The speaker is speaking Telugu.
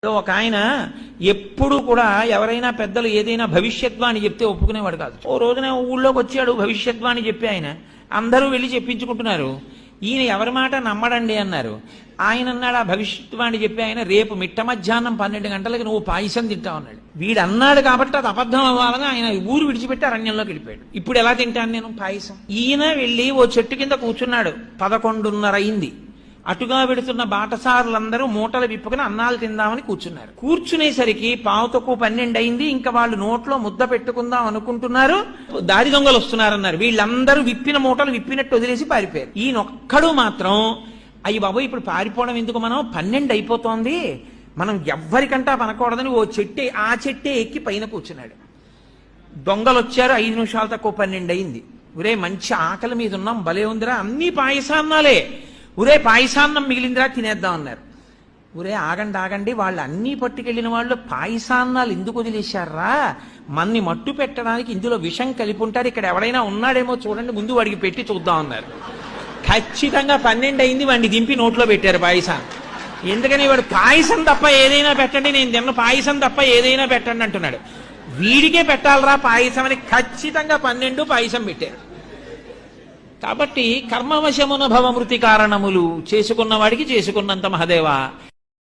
ఒక ఆయన ఎప్పుడు కూడా ఎవరైనా పెద్దలు ఏదైనా భవిష్యద్వాణి చెప్తే ఒప్పుకునేవాడు కాదు. ఓ రోజున ఊళ్ళోకి వచ్చాడు భవిష్యద్వాణి చెప్పి ఆయన. అందరూ వెళ్ళి చెప్పించుకుంటున్నారు. ఈయన ఎవరి మాట నమ్మడండి అన్నారు. ఆయన అన్నాడు, ఆ భవిష్యద్వాణి చెప్పి ఆయన, రేపు మిట్ట మధ్యాహ్నం 12 గంటలకి నువ్వు పాయసం తింటావు అన్నాడు. వీడు అన్నాడు కాబట్టి అది అబద్ధం అవ్వాలని ఆయన ఊరు విడిచిపెట్టి అరణ్యంలోకి వెళ్ళిపోయాడు. ఇప్పుడు ఎలా తింటాను నేను పాయసం? ఈయన వెళ్ళి ఓ చెట్టు కింద కూర్చున్నాడు. 11:30 అయింది. అటుగా వెడుతున్న బాటసారులందరూ మూటలు విప్పుకుని అన్నాలు తిందామని కూర్చున్నారు. కూర్చునేసరికి 11:12 అయింది. ఇంకా వాళ్ళు నోట్లో ముద్ద పెట్టుకుందాం అనుకుంటున్నారు. దారి దొంగలు వస్తున్నారన్నారు. వీళ్ళందరూ విప్పిన మూటలు విప్పినట్టు వదిలేసి పారిపోయారు. ఈయనొక్కడు మాత్రం, అయ్యి బాబు ఇప్పుడు పారిపోవడం ఎందుకు, మనం 12 అయిపోతోంది, మనం ఎవ్వరికంటా పనకూడదని ఓ చెట్టే, ఆ చెట్టే ఎక్కి పైన కూర్చున్నాడు. దొంగలు వచ్చారు. 5 నిమిషాలు తక్కువ 12 అయింది. ఒరే మంచి ఆకలి మీద ఉన్నాం, భలే ఉందిరా, అన్ని పాయసాన్నాలే, ఒరే పాయసాన్నం మిగిలిందిరా తినేద్దాం అన్నారు. ఒరే ఆగండి, వాళ్ళు అన్నీ పట్టుకెళ్ళిన వాళ్ళు పాయసాన్నాలు ఎందుకు వదిలేశారా? మన్ని మట్టు పెట్టడానికి ఇందులో విషం కలిపి ఉంటారు, ఇక్కడ ఎవడైనా ఉన్నాడేమో చూడండి, ముందు వాడికి పెట్టి చూద్దాం అన్నారు. ఖచ్చితంగా 12 అయింది. వాడిని దింపి నోట్లో పెట్టారు పాయసాన్ని. ఎందుకని వాడు పాయసం తప్ప ఏదైనా పెట్టండి, నేను తిన్న పాయసం తప్ప ఏదైనా పెట్టండి అంటున్నాడు. వీడికే పెట్టాలరా పాయసం అని ఖచ్చితంగా 12 పాయసం పెట్టారు. కాబట్టి కర్మవశమున భవమృతి కారణములు చేసుకున్న వాడికి చేసుకున్నంత మహదేవ.